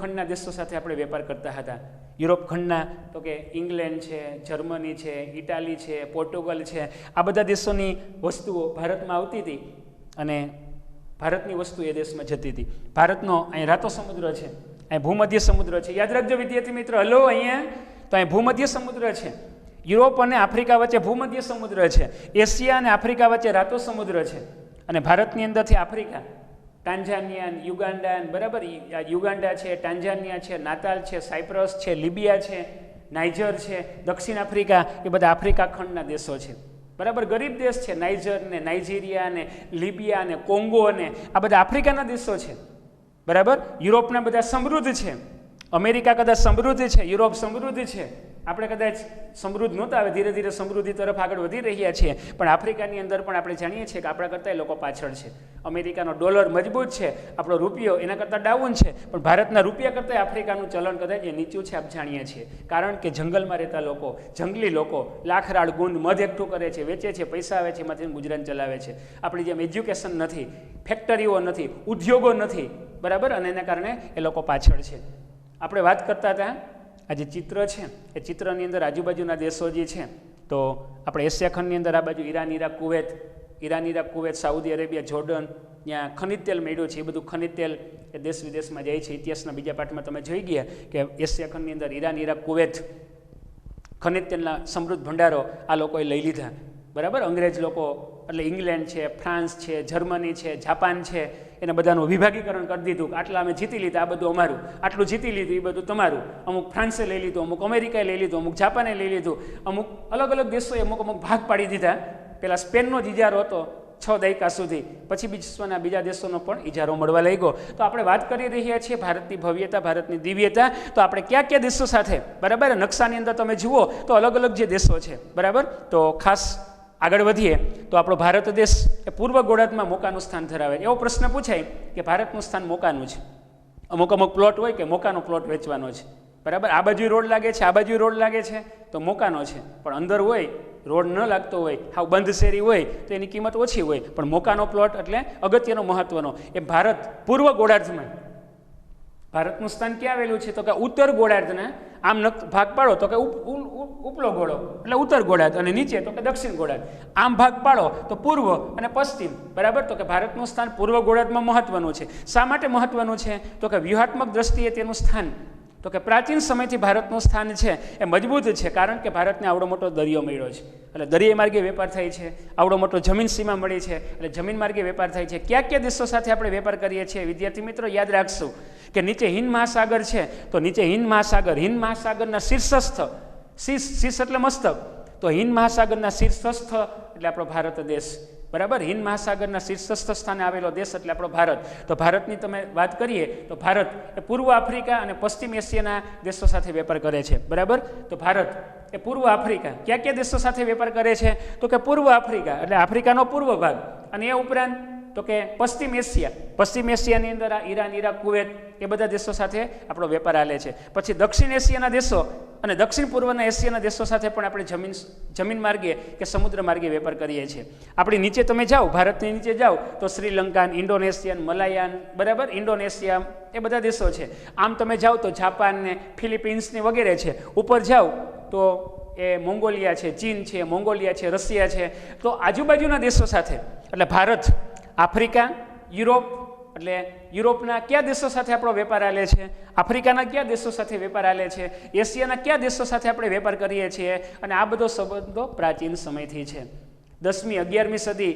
ખંડના દેશો સાથે આપણે વેપાર કરતા હતા. યુરોપ ખંડના તો કે ઇંગ્લેન્ડ છે, જર્મની છે, ઇટાલી છે, પોર્ટુગલ છે, આ બધા દેશોની વસ્તુઓ ભારતમાં આવતી હતી અને ભારતની વસ્તુ એ દેશમાં જતી હતી. ભારતનો અહીં રાતો સમુદ્ર છે, અહીં ભૂમધ્ય સમુદ્ર છે. યાદ રાખજો વિદ્યાર્થી મિત્રો. હલો, અહીંયા તો અહીં ભૂમધ્ય સમુદ્ર છે. યુરોપ અને આફ્રિકા વચ્ચે ભૂમધ્ય સમુદ્ર છે. એશિયા અને આફ્રિકા વચ્ચે રાતો સમુદ્ર છે. અને ભારતની અંદરથી આફ્રિકા ટાન્ઝાનિયા, યુગાન્ડા, બરાબર, યુગાન્ડા છે, ટાન્ઝાનિયા છે, નાતાલ છે, સાયપ્રસ છે, લિબિયા છે, નાઇજર છે, દક્ષિણ આફ્રિકા, એ બધા આફ્રિકા ખંડના દેશો છે, બરાબર. ગરીબ દેશ છે નાઇજર ને, નાઇજીરિયા ને, લિબિયા ને, કોંગો ને, આ બધા આફ્રિકાના દેશો છે, બરાબર. યુરોપના બધા સમૃદ્ધ છે, અમેરિકા કદાચ સમૃદ્ધ છે, યુરોપ સમૃદ્ધ છે, આપણે કદાચ સમૃદ્ધ નહોતા, હવે ધીરે ધીરે સમૃદ્ધિ તરફ આગળ વધી રહ્યા છીએ, પણ આફ્રિકાની અંદર પણ આપણે જાણીએ છીએ કે આપણા કરતાં લોકો પાછળ છે. અમેરિકાનો ડોલર મજબૂત છે, આપણો રૂપિયો એના કરતાં ડાઉન છે, પણ ભારતના રૂપિયા કરતાં આફ્રિકાનું ચલણ કદાચ એ નીચું છે, આપ જાણીએ છીએ. કારણ કે જંગલમાં રહેતા લોકો, જંગલી લોકો લાખરાળ ગુંદ મધ એકઠું કરે છે, વેચે છે, પૈસા આવે છે, એમાંથી ગુજરાન ચલાવે છે. આપણી જેમ એજ્યુકેશન નથી, ફેક્ટરીઓ નથી, ઉદ્યોગો નથી, બરાબર, અને એના કારણે એ લોકો પાછળ છે. આપણે વાત કરતા હતા, આ જે ચિત્ર છે એ ચિત્રની અંદર આજુબાજુના દેશો જે છે, તો આપણે એશિયા ખંડની અંદર આ બાજુ Iran, Iraq, Kuwait, Saudi Arabia, Jordan, ત્યાં ખનિજ તેલ મળ્યું છે. એ બધું ખનિજ તેલ એ દેશ વિદેશમાં જાય છે. ઇતિહાસના બીજા પાઠમાં તમે જોઈ ગયા કે એશિયા ખંડની અંદર ઈરાન, ઈરાક, કુવૈત ખનિજ તેલના સમૃદ્ધ ભંડારો આ લોકોએ લઈ લીધા, બરાબર. અંગ્રેજ લોકો એટલે ઇંગ્લેન્ડ છે, ફ્રાન્સ છે, જર્મની છે, જાપાન છે, એને બધાનું વિભાગીકરણ કરી દીધું કે આટલા અમે જીતી લીધા, આ બધું અમારું, આટલું જીતી લીધું એ બધું તમારું. અમુક ફ્રાન્સે લઈ લીધું, અમુક અમેરિકાએ લઈ લીધું, અમુક જાપાને લઈ લીધું, અમુક અલગ અલગ દેશોએ અમુક ભાગ પાડી દીધા. પેલા સ્પેનનો જ ઇજારો હતો 6 દાયકા સુધી, પછી વિશ્વના બીજા દેશોનો પણ ઇજારો મળવા લાગ્યો. તો આપણે વાત કરી રહ્યા છીએ ભારતની ભવ્યતા, ભારતની દિવ્યતા. તો આપણે કયા કયા દેશો સાથે, બરાબર, નકશાની અંદર તમે જુઓ તો અલગ અલગ જે દેશો છે, બરાબર. તો ખાસ આગળ વધીએ તો આપણો ભારત દેશ એ પૂર્વ ગોળાર્ધમાં મોકાનું સ્થાન ધરાવે. એવો પ્રશ્ન પૂછાય કે ભારતનું સ્થાન મોકાનું છે. અમુક પ્લોટ હોય કે મોકાનો પ્લોટ વેચવાનો છે, બરાબર. આ બાજુ રોડ લાગે છે, આ બાજુ રોડ લાગે છે, તો મોકાનો છે. પણ અંદર હોય, રોડ ન લાગતો હોય, હાવ બંધ શેરી હોય, તો એની કિંમત ઓછી હોય. પણ મોકાનો પ્લોટ એટલે અગત્યનો, મહત્વનો. એ ભારત પૂર્વ ગોળાર્ધમાં ભારતનું સ્થાન ક્યાં આવેલું છે? તો કે ઉત્તર ગોળાર્ધના આમ ભાગ પાડો તો કે ઉપલો ગોળો એટલે ઉત્તર ગોળાર્ધ, અને નીચે તો કે દક્ષિણ ગોળાર્ધ. આમ ભાગ પાડો તો પૂર્વ અને પશ્ચિમ, બરાબર. તો કે ભારતનું સ્થાન પૂર્વ ગોળાર્ધમાં મહત્વનું છે. શા માટે મહત્વનું છે? તો કે વ્યૂહાત્મક દ્રષ્ટિએ તેનું સ્થાન, તો કે પ્રાચીન સમયથી ભારતનું સ્થાન છે એ મજબૂત છે. કારણ કે ભારતને આવડો મોટો દરિયો મળ્યો છે, એટલે દરિયાઈ માર્ગે વેપાર થાય છે. આવડો મોટો જમીન સીમા મળી છે, એટલે જમીન માર્ગે વેપાર થાય છે. કયા કયા દેશો સાથે આપણે વેપાર કરીએ છીએ? વિદ્યાર્થી મિત્રો યાદ રાખશું કે નીચે હિન્દ મહાસાગર છે, તો નીચે હિન્દ મહાસાગરના શીર્ષસ્થ, શીર્ષ એટલે મસ્તક, તો હિન્દ મહાસાગરના શીર્ષસ્થ એટલે આપણો ભારત દેશ, બરાબર. હિન્દ મહાસાગરના શીર્ષસ્થ સ્થાને આવેલો દેશ એટલે આપણો ભારત. તો ભારતની તમે વાત કરીએ તો ભારત એ પૂર્વ આફ્રિકા અને પશ્ચિમ એશિયાના દેશો સાથે વેપાર કરે છે, બરાબર. તો ભારત એ પૂર્વ આફ્રિકા કયા કયા દેશો સાથે વેપાર કરે છે? તો કે પૂર્વ આફ્રિકા એટલે આફ્રિકાનો પૂર્વ ભાગ, અને એ ઉપરાંત તો કે પશ્ચિમ એશિયાની અંદર આ ઈરાન, ઈરાક, કુવૈત એ બધા દેશો સાથે આપણો વેપાર હાલે છે. પછી દક્ષિણ એશિયાના દેશો અને દક્ષિણ પૂર્વના એશિયાના દેશો સાથે પણ આપણે જમીન માર્ગે કે સમુદ્ર માર્ગે વેપાર કરીએ છીએ. આપણી નીચે તમે જાઓ, ભારતની નીચે જાઓ તો શ્રીલંકા, ઇન્ડોનેશિયન, મલાયાન, બરાબર, ઇન્ડોનેશિયા એ બધા દેશો છે. આમ તમે જાઓ તો જાપાન ને, ફિલિપિન્સ ને વગેરે છે. ઉપર જાઓ તો એ મોંગોલિયા છે, ચીન છે, મોંગોલિયા છે, રશિયા છે. તો આજુબાજુના દેશો સાથે એટલે ભારત, આફ્રિકા, યુરોપ એટલે યુરોપના કયા દેશો સાથે આપણો વેપાર હાલે છે, આફ્રિકાના કયા દેશો સાથે વેપાર હાલે છે, એશિયાના કયા દેશો સાથે આપણે વેપાર કરીએ છીએ. અને આ બધો સંબંધો પ્રાચીન સમયથી છે. 10મી 11મી સદી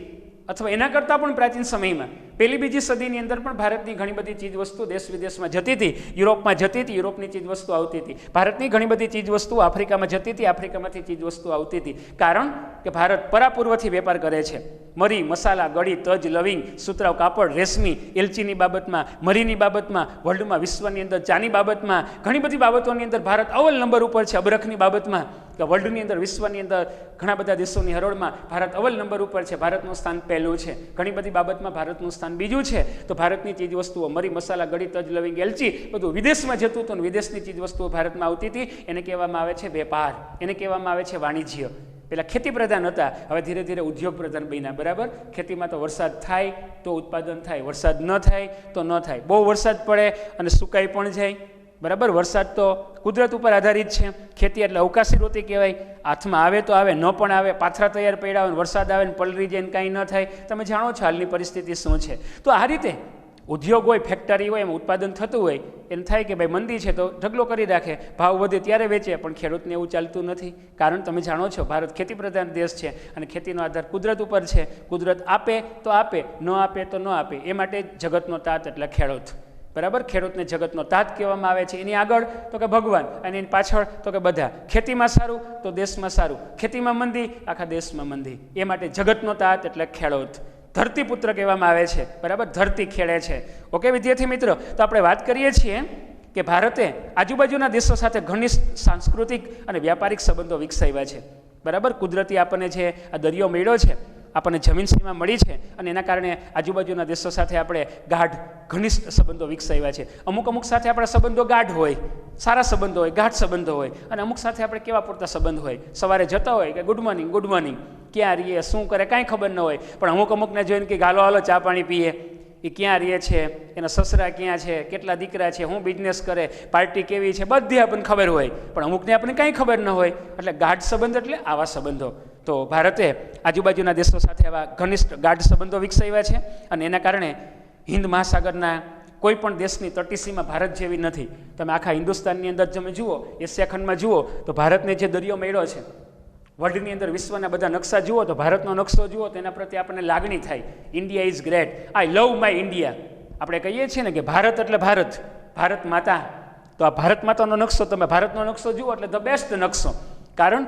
અથવા એના કરતાં પણ પ્રાચીન સમયમાં 1લી બીજી સદીની અંદર પણ ભારતની ઘણી બધી ચીજ વસ્તુ દેશ વિદેશમાં જતી હતી, યુરોપમાં જતી હતી, યુરોપની ચીજ વસ્તુ આવતી હતી. ભારતની ઘણી બધી ચીજ વસ્તુ આફ્રિકામાં જતી હતી, આફ્રિકામાંથી ચીજ વસ્તુ આવતી હતી. કારણ કે ભારત પરાપૂર્વથી વેપાર કરે છે. મરી, મસાલા, ગળી, તજ, લવિંગ, સુતરાઉ કાપડ, રેશમી, એલચીની બાબતમાં, મરીની બાબતમાં, વર્લ્ડમાં, વિશ્વની અંદર ચાની બાબતમાં, ઘણી બધી બાબતોની અંદર ભારત અવ્વલ નંબર ઉપર છે. અબરખની બાબતમાં કે વર્લ્ડની અંદર, વિશ્વની અંદર ઘણા બધા દેશોની હરોળમાં ભારત અવ્વલ નંબર ઉપર છે. ભારતનું સ્થાન પહેલું છે. ઘણી બધી બાબતમાં ભારતનું સ્થાન બીજું છે. તો ભારતની ચીજ વસ્તુઓ મરી, મસાલા, ગળી, તજ, લવિંગ, એલચી બધું વિદેશમાં જતું હતું, વિદેશની ચીજ વસ્તુઓ ભારતમાં આવતી હતી. એને કહેવામાં આવે છે વેપાર, એને કહેવામાં આવે છે વાણિજ્ય. પેલા ખેતી પ્રધાન હતા, હવે ધીરે ધીરે ઉદ્યોગ પ્રધાન બન્યા, બરાબર. ખેતીમાં તો વરસાદ થાય તો ઉત્પાદન થાય, વરસાદ ન થાય તો ન થાય. બહુ વરસાદ પડે અને સુકાઈ પણ જાય, બરાબર. વરસાદ તો કુદરત ઉપર આધારિત છે. ખેતી એટલે અવકાશી ઋતુ કહેવાય. હાથમાં આવે તો આવે, ન પણ આવે, પાથરા તૈયાર પડ્યા હોય, વરસાદ આવે ને પલરી જાય ને કાંઈ ન થાય. તમે જાણો છો હાલની પરિસ્થિતિ શું છે. તો આ રીતે ઉદ્યોગ હોય, ફેક્ટરી હોય, એમાં ઉત્પાદન થતું હોય, એને થાય કે ભાઈ મંદી છે તો ઢગલો કરી રાખે, ભાવ વધે ત્યારે વેચે, પણ ખેડૂતને એવું ચાલતું નથી. કારણ તમે જાણો છો, ભારત ખેતી પ્રધાન દેશ છે અને ખેતીનો આધાર કુદરત ઉપર છે. કુદરત આપે તો આપે, ન આપે તો ન આપે. એ માટે જગતનો તાત એટલે ખેડૂત. બરાબર, ખેડૂતને જગતનો તાત કહેવામાં આવે છે. એની આગળ તો કે ભગવાન અને એની પાછળ તો કે બધા. ખેતીમાં સારું તો દેશમાં સારું, ખેતીમાં મંદી આખા દેશમાં મંદી. એ માટે જગતનો તાત એટલે ખેડૂત, ધરતીપુત્ર કહેવામાં આવે છે. બરાબર, ધરતી ખેડે છે. ઓકે વિદ્યાર્થી મિત્રો, તો આપણે વાત કરીએ છીએ કે ભારતે આજુબાજુના દેશો સાથે ઘનિષ્ઠ સાંસ્કૃતિક અને વ્યાપારિક સંબંધો વિકસાવ્યા છે. બરાબર, કુદરતી આપણને જે આ દરિયો મળ્યો છે, આપણને જમીન સીમા મળી છે અને એના કારણે આજુબાજુના દેશો સાથે આપણે ગાઢ ઘનિષ્ઠ સંબંધો વિકસાવ્યા છે. અમુક સાથે આપણા સંબંધો ગાઢ હોય, સારા સંબંધો હોય, ગાઢ સંબંધો હોય, અને અમુક સાથે આપણે કેવા પૂરતા સંબંધ હોય. સવારે જતા હોય કે ગુડ મોર્નિંગ, ક્યાં રહીએ, શું કરે, કાંઈ ખબર ન હોય, પણ અમુકને જોઈને કે હાલો ચા પાણી પીએ, એ ક્યાં રહે છે, એના સસરા ક્યાં છે, કેટલા દીકરા છે, હું બિઝનેસ કરે, પાર્ટી કેવી છે, બધી આપણને ખબર હોય, પણ અમુકને આપણને કાંઈ ખબર ન હોય. એટલે ગાઢ સંબંધ એટલે આવા સંબંધો. તો ભારતે આજુબાજુના દેશો સાથે આવા ઘનિષ્ઠ ગાઢ સંબંધો વિકસાવ્યા છે અને એના કારણે હિન્દ મહાસાગરના કોઈ પણ દેશની તટીસીમાં ભારત જેવી નથી. તમે આખા હિન્દુસ્તાનની અંદર તમે જુઓ, એશિયા ખંડમાં જુઓ તો ભારતને જે દરિયો મળ્યો છે, વર્લ્ડની અંદર વિશ્વના બધા નકશા જુઓ તો ભારતનો નકશો જુઓ તો એના પ્રત્યે આપણને લાગણી થાય. India is great, I love my India. આપણે કહીએ છીએ ને કે ભારત એટલે ભારત, ભારત માતા. તો આ ભારત માતાનો નકશો, તમે ભારતનો નકશો જુઓ એટલે ધ બેસ્ટ નકશો. કારણ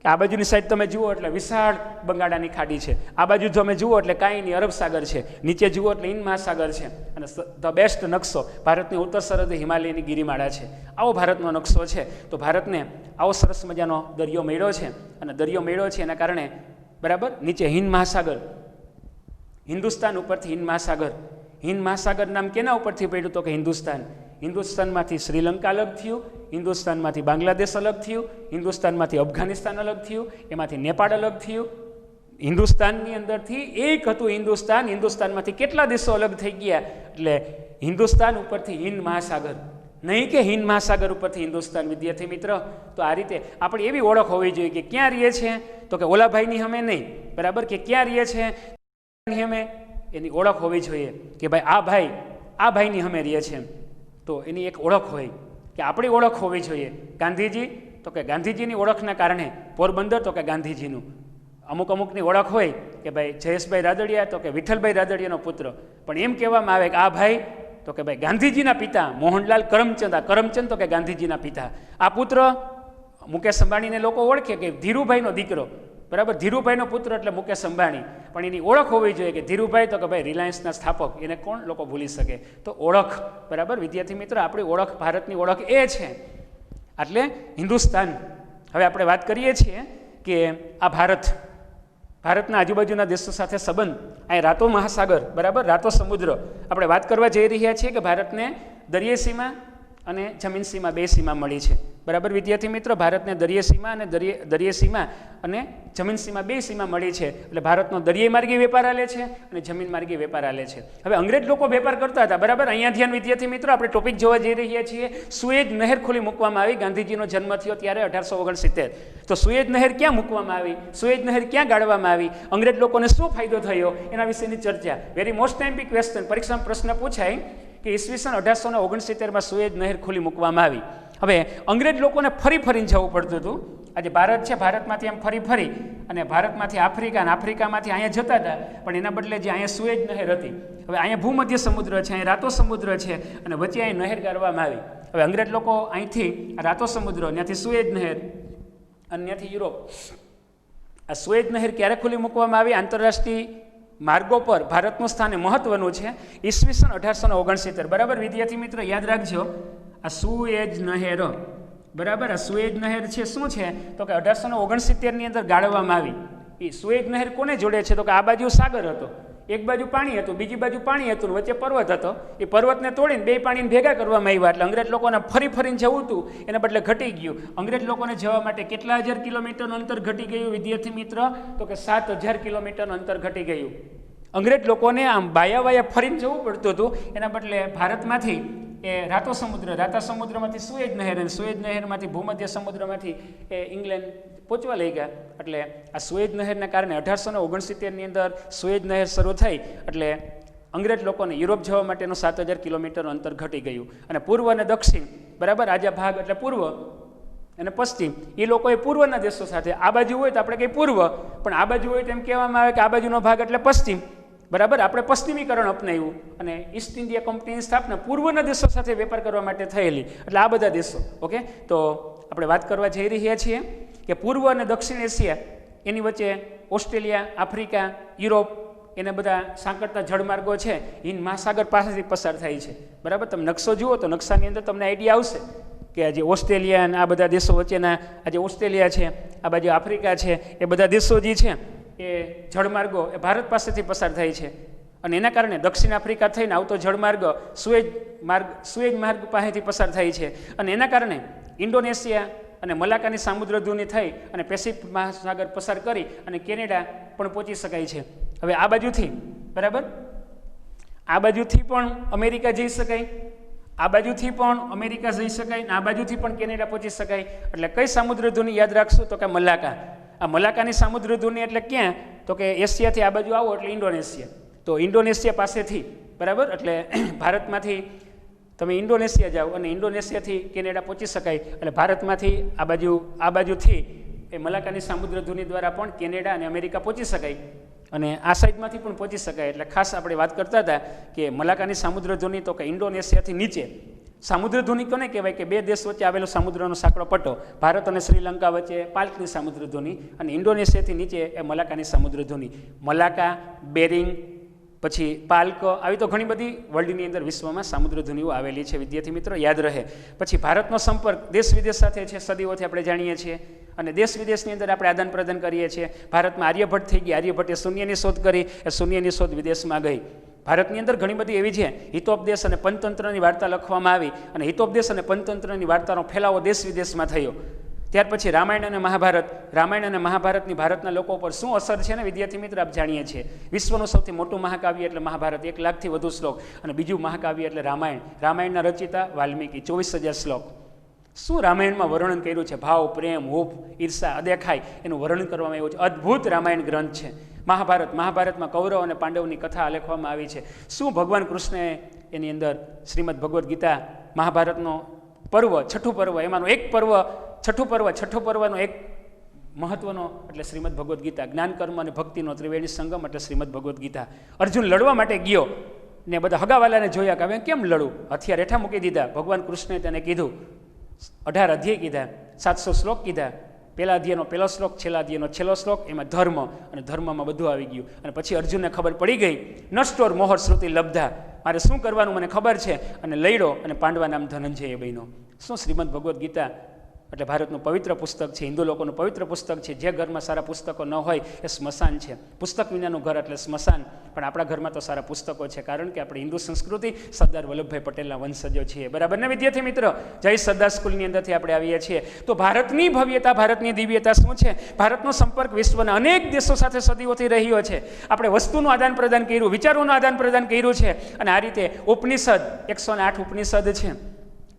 કે આ બાજુની સાઈડ તમે જુઓ એટલે વિશાળ બંગાળાની ખાડી છે, આ બાજુ તમે જુઓ એટલે કાંઈ નહીં અરબ સાગર છે, નીચે જુઓ એટલે હિન્દ મહાસાગર છે, અને ધ બેસ્ટ નકશો ભારતની ઉત્તર સરહદે હિમાલયની ગિરિમાળા છે. આવો ભારતનો નકશો છે. તો ભારતને આવો સરસ મજાનો દરિયો મળ્યો છે અને દરિયો મળ્યો છે એના કારણે બરાબર નીચે હિન્દ મહાસાગર, હિન્દુસ્તાન ઉપરથી હિન્દ મહાસાગર. હિન્દ મહાસાગર નામ કેના ઉપરથી પડ્યું તો કે હિન્દુસ્તાન. હિન્દુસ્તાનમાંથી શ્રીલંકા અલગ થયું, હિન્દુસ્તાનમાંથી બાંગ્લાદેશ અલગ થયું, હિન્દુસ્તાનમાંથી અફઘાનિસ્તાન અલગ થયું, એમાંથી નેપાળ અલગ થયું. હિન્દુસ્તાનની અંદરથી એક હતું હિન્દુસ્તાન, હિન્દુસ્તાનમાંથી કેટલા દેશો અલગ થઈ ગયા. એટલે હિન્દુસ્તાન ઉપરથી હિન્દ મહાસાગર, નહીં કે હિન્દ મહાસાગર ઉપરથી હિન્દુસ્તાન. વિદ્યાર્થી મિત્ર, તો આ રીતે આપણી એવી ઓળખ હોવી જોઈએ કે ક્યાં રહીએ છીએ તો કે ઓલા ભાઈની અમે નહીં, બરાબર, કે ક્યાં રહીએ છીએ અમે, એની ઓળખ હોવી જોઈએ કે ભાઈ આ ભાઈની અમે રહીએ છીએ. તો એની એક ઓળખ હોય કે આપણી ઓળખ હોવી જોઈએ. ગાંધીજી તો કે ગાંધીજીની ઓળખના કારણે પોરબંદર તો કે ગાંધીજીનું. અમુકની ઓળખ હોય કે ભાઈ જયેશભાઈ રાદડિયા તો કે વિઠ્ઠલભાઈ રાદડિયાનો પુત્ર, પણ એમ કહેવામાં આવે કે આ ભાઈ તો કે ભાઈ ગાંધીજીના પિતા મોહનલાલ કરમચંદ, આ કરમચંદ તો કે ગાંધીજીના પિતા. આ પુત્ર મુકેશ અંબાણીને લોકો ઓળખે કે ધીરુભાઈનો દીકરો, બરાબર, ધીરુભાઈનો પુત્ર એટલે મુકેશ અંબાણી. પણ એની ઓળખ હોવી જોઈએ કે ધીરુભાઈ તો કે ભાઈ રિલાયન્સના સ્થાપક, એને કોણ લોકો ભૂલી શકે. તો ઓળખ, બરાબર વિદ્યાર્થી મિત્ર, આપણી ઓળખ, ભારતની ઓળખ એ છે. એટલે હિન્દુસ્તાન. હવે આપણે વાત કરીએ છીએ કે આ ભારતના આજુબાજુના દેશો સાથે સંબંધ, અહીં રાતો મહાસાગર, બરાબર, રાતો સમુદ્ર. આપણે વાત કરવા જઈ રહ્યા છીએ કે ભારતને દરિયાઈ સીમા અને જમીન સીમા બે સીમા મળી છે. બરાબર વિદ્યાર્થી મિત્ર, ભારતને દરિયાઈ સીમા અને દરિયાઈ સીમા અને જમીન સીમા બે સીમા મળી છે. એટલે ભારતનો દરિયાઈ માર્ગી વેપાર હાલે છે અને જમીન માર્ગી વેપાર હાલે છે. હવે અંગ્રેજ લોકો વેપાર કરતા હતા, બરાબર. અહીંયા ધ્યાન વિદ્યાર્થી મિત્રો, આપણે ટોપિક જોવા જઈ રહ્યા છીએ. સુએજ નહેર ખુલ્લી મૂકવામાં આવી, ગાંધીજીનો જન્મ થયો ત્યારે 1869. તો સુએજ નહેર ક્યાં મૂકવામાં આવી, સુએજ નહેર ક્યાં ગાળવામાં આવી, અંગ્રેજ લોકોને શું ફાયદો થયો, એના વિશેની ચર્ચા. વેરી મોસ્ટ ટાઈમ્પી ક્વેશ્ચન, પરીક્ષામાં પ્રશ્ન પૂછાય કે ઈસવીસન 1869માં સુએજ નહેર ખુલ્લી મૂકવામાં આવી. હવે અંગ્રેજ લોકોને ફરીને જવું પડતું હતું. આજે ભારત છે, ભારતમાંથી એમ ફરી અને ભારતમાંથી આફ્રિકા અને આફ્રિકામાંથી અહીંયા જતા હતા, પણ એના બદલે જે અહીંયા સુએજ નહેર હતી, હવે અહીંયા ભૂમધ્ય સમુદ્ર છે, અહીંયા રાતો સમુદ્ર છે અને વચ્ચે અહીં નહેર ગાળવામાં આવી. હવે અંગ્રેજ લોકો અહીંથી રાતો સમુદ્ર, ત્યાંથી સુએજ નહેર અને ત્યાંથી યુરોપ. આ સુએજ નહેર ક્યારે ખુલ્લી મૂકવામાં આવી? આંતરરાષ્ટ્રીય માર્ગો પર ભારતનું સ્થાન મહત્વનું છે. ઈસવીસન 1869. બરાબર વિદ્યાર્થી મિત્ર, યાદ રાખજો આ સુએજ નહેર, બરાબર. આ સુએજ નહેર છે શું છે તો કે 1869ની અંદર ગાળવામાં આવી. એ સુએજ નહેર કોને જોડે છે તો કે આ બાજુ સાગર હતો, એક બાજુ પાણી હતું, બીજી બાજુ પાણી હતું, વચ્ચે પર્વત હતો. એ પર્વતને તોડીને બે પાણીને ભેગા કરવામાં આવ્યા. એટલે અંગ્રેજ લોકોને ફરીને જવું હતું, એના બદલે ઘટી ગયું. અંગ્રેજ લોકોને જવા માટે કેટલા હજાર કિલોમીટરનું અંતર ઘટી ગયું વિદ્યાર્થી મિત્ર તો કે 7000 કિલોમીટરનું અંતર ઘટી ગયું. અંગ્રેજ લોકોને આમ બાયા ફરીને જવું પડતું હતું, એના બદલે ભારતમાંથી એ રાતો સમુદ્રમાંથી સુએજ નહેર, અને સુએજ નહેરમાંથી ભૂમધ્ય સમુદ્રમાંથી એ ઇંગ્લેન્ડ પહોંચવા લઈ ગયા. એટલે આ સુએજ નહેરના કારણે 1869ની અંદર સુએજ નહેર શરૂ થઈ. એટલે અંગ્રેજ લોકોને યુરોપ જવા માટેનું 7000 કિલોમીટર અંતર ઘટી ગયું. અને પૂર્વ અને દક્ષિણ, બરાબર, આજે ભાગ એટલે પૂર્વ અને પશ્ચિમ, એ લોકોએ પૂર્વના દેશો સાથે, આ બાજુ હોય તો આપણે કંઈ પૂર્વ, પણ આ બાજુ હોય તો એમ કહેવામાં આવે કે આ બાજુનો ભાગ એટલે પશ્ચિમ, બરાબર. આપણે પશ્ચિમીકરણ અપનાવ્યું અને ઈસ્ટ ઇન્ડિયા કંપનીની સ્થાપના પૂર્વના દેશો સાથે વેપાર કરવા માટે થયેલી. એટલે આ બધા દેશો, ઓકે. તો આપણે વાત કરવા જઈ રહ્યા છીએ કે પૂર્વ અને દક્ષિણ એશિયા, એની વચ્ચે ઓસ્ટ્રેલિયા, આફ્રિકા, યુરોપ, એને બધા સાંકળતા જળમાર્ગો છે, હિન્દ મહાસાગર પાસેથી પસાર થાય છે, બરાબર. તમે નકશો જુઓ તો નકશાની અંદર તમને આઈડિયા આવશે કે આજે ઓસ્ટ્રેલિયા અને આ બધા દેશો વચ્ચેના, આજે ઓસ્ટ્રેલિયા છે, આ બાજુ આફ્રિકા છે, એ બધા દેશો જે છે એ જળમાર્ગો એ ભારત પાસેથી પસાર થાય છે. અને એના કારણે દક્ષિણ આફ્રિકા થઈને આવતો જળમાર્ગ સુએજ માર્ગ પાસેથી પસાર થાય છે. અને એના કારણે ઇન્ડોનેશિયા અને મલાકાની સામુદ્રધુની થઈ અને પેસિફિક મહાસાગર પસાર કરી અને કેનેડા પણ પહોંચી શકાય છે. હવે આ બાજુથી, બરાબર, આ બાજુથી પણ અમેરિકા જઈ શકાય, આ બાજુથી પણ અમેરિકા જઈ શકાય, અને આ બાજુથી પણ કેનેડા પહોંચી શકાય. એટલે કઈ સામુદ્રધુની યાદ રાખશું? તો કે મલાકા. આ મલાકાની સામુદ્રધુની એટલે ક્યાં? તો કે એશિયાથી આ બાજુ આવો એટલે ઇન્ડોનેશિયા. તો ઇન્ડોનેશિયા પાસેથી, બરાબર, એટલે ભારતમાંથી તમે ઇન્ડોનેશિયા જાઓ અને ઇન્ડોનેશિયાથી કેનેડા પહોંચી શકાય. એટલે ભારતમાંથી આ બાજુથી એ મલાકાની સામુદ્રધુની દ્વારા પણ કેનેડા અને અમેરિકા પહોંચી શકાય. અને આ સાઈડમાંથી પણ પહોંચી શકાય. એટલે ખાસ આપણે વાત કરતા હતા કે મલાકાની સામુદ્રધુની, તો કે ઇન્ડોનેશિયાથી નીચે સામુદ્રધુની કોને કહેવાય? કે બે દેશ વચ્ચે આવેલો સામુદ્રનો સાંકડો પટ્ટો, ભારત અને શ્રીલંકા વચ્ચે પાલ્કની સામુદ્રધુની, અને ઇન્ડોનેશિયાથી નીચે એ મલાકાની સામુદ્રધુની. મલાકા, બેરિંગ, પછી પાલ્ક, આવી તો ઘણી બધી વર્લ્ડની અંદર વિશ્વમાં સામુદ્રધુનીઓ આવેલી છે. વિદ્યાર્થી મિત્રો યાદ રહે. પછી ભારતનો સંપર્ક દેશ વિદેશ સાથે છે, સદીઓથી આપણે જાણીએ છીએ. અને દેશ વિદેશની અંદર આપણે આદાન પ્રદાન કરીએ છીએ. ભારતમાં આર્યભટ્ટ થઈ ગઈ, આર્યભટ્ટે શૂન્યની શોધ કરી, એ શૂન્યની શોધ વિદેશમાં ગઈ. ભારતની અંદર ઘણી બધી એવી છે હિતોપદેશ અને પંચતંત્રની વાર્તા લખવામાં આવી, અને હિતોપદેશ અને પંચતંત્રની વાર્તાનો ફેલાવો દેશ વિદેશમાં થયો. ત્યાર પછી રામાયણ અને મહાભારતની ભારતના લોકો પર શું અસર છે ને વિદ્યાર્થી મિત્ર આપ જાણીએ છીએ. વિશ્વનું સૌથી મોટું મહાકાવ્ય એટલે મહાભારત, 1 લાખથી વધુ શ્લોક, અને બીજું મહાકાવ્ય એટલે રામાયણના રચિતા વાલ્મીકી, 24,000 શ્લોક. શું રામાયણમાં વર્ણન કર્યું છે? ભાવ, પ્રેમ, હૂફ, ઈર્ષા, અદેખાઈ, એનું વર્ણન કરવામાં આવ્યું છે. અદ્ભુત રામાયણ ગ્રંથ છે. મહાભારતમાં કૌરવ અને પાંડવની કથા આલેખવામાં આવી છે. શું ભગવાન કૃષ્ણએ એની અંદર શ્રીમદ ભગવદ્ ગીતા, મહાભારતનો પર્વ, છઠ્ઠું પર્વ, એમાંનો એક પર્વ, છઠ્ઠો પર્વનો એક મહત્વનો એટલે શ્રીમદ ભગવદ્ ગીતા, જ્ઞાન, કર્મ અને ભક્તિનો ત્રિવેણી સંગમ એટલે શ્રીમદ ભગવદ્ ગીતા. અર્જુન લડવા માટે ગયો ને બધા હગાવાલાને જોયા કે હવે કેમ લડું, હથિયાર હેઠા મૂકી દીધા. ભગવાન કૃષ્ણએ તેને કીધું, 18 અધ્યાય કીધા, 700 શ્લોક કીધા. પહેલા અધ્યાયનો પહેલો શ્લોક, છેલ્લા અધ્યાયનો છેલ્લો શ્લોક, એમાં ધર્મ, અને ધર્મમાં બધું આવી ગયું. અને પછી અર્જુનને ખબર પડી ગઈ, નષ્ટોર મોહર શ્રુતિ લબ્ધા, મારે શું કરવાનું મને ખબર છે, અને લડ્યો, અને પાંડવા નામ ધનંજય એ બન્યો. શું શ્રીમદ ભગવદ્ ગીતા એટલે ભારતનું પવિત્ર પુસ્તક છે, હિન્દુ લોકોનું પવિત્ર પુસ્તક છે. જે ઘરમાં સારા પુસ્તકો ન હોય એ સ્મશાન છે. પુસ્તક વિનાનું ઘર એટલે સ્મશાન. પણ આપણા ઘરમાં તો સારા પુસ્તકો છે, કારણ કે આપણે હિન્દુ સંસ્કૃતિ સરદાર વલ્લભભાઈ પટેલના વંશજો છીએ, બરાબર ને વિદ્યાર્થી મિત્ર? જય સરદાર સ્કૂલની અંદરથી આપણે આવીએ છીએ. તો ભારતની ભવ્યતા, ભારતની દિવ્યતા શું છે? ભારતનો સંપર્ક વિશ્વના અનેક દેશો સાથે સદીઓથી રહ્યો છે. આપણે વસ્તુનું આદાન પ્રદાન કર્યું, વિચારોનું આદાન પ્રદાન કર્યું છે. અને આ રીતે ઉપનિષદ, 108 ઉપનિષદ છે.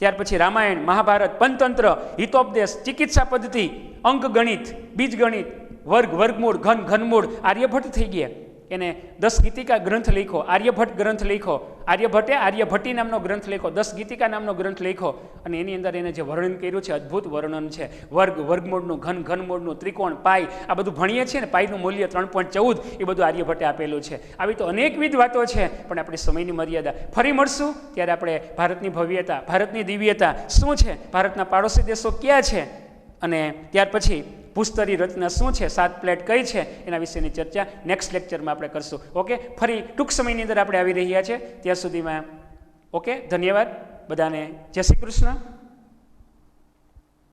ત્યાર પછી રામાયણ, મહાભારત, પંચતંત્ર, હિતોપદેશ, ચિકિત્સા પદ્ધતિ, અંક ગણિત, બીજ ગણિત, વર્ગમૂળ, ઘનમૂળ, આર્યભટ્ટ થઈ ગયા. એને 10 ગીતિકા ગ્રંથ લખ્યો, આર્યભટ્ટ ગ્રંથ લખ્યો. આર્યભટ્ટે આર્યભટ્ટી નામનો ગ્રંથ લખ્યો, 10 ગીતિકા નામનો ગ્રંથ લખ્યો. અને એની અંદર એને જે વર્ણન કર્યું છે, અદ્ભુત વર્ણન છે. વર્ગમૂળનું, ઘનમૂળનું, ત્રિકોણ, પાઈ, આ બધું ભણીએ છીએ ને. પાઈનું મૂલ્ય 3.14, એ બધું આર્યભટ્ટે આપેલું છે. આવી તો અનેકવિધ વાતો છે, પણ આપણી સમયની મર્યાદા. ફરી મળશું ત્યારે આપણે ભારતની ભવ્યતા, ભારતની દિવ્યતા શું છે, ભારતના પાડોશી દેશો ક્યાં છે, અને ત્યાર પછી ભૂસ્તરી રચના શું છે, 7 પ્લેટ કઈ છે, એના વિશેની ચર્ચા નેક્સ્ટ લેક્ચરમાં આપણે કરશું. ઓકે, ફરી ટૂંક સમયની અંદર આપણે આવી રહ્યા છે. ત્યાં સુધીમાં ઓકે, ધન્યવાદ બધાને. જય શ્રી કૃષ્ણ.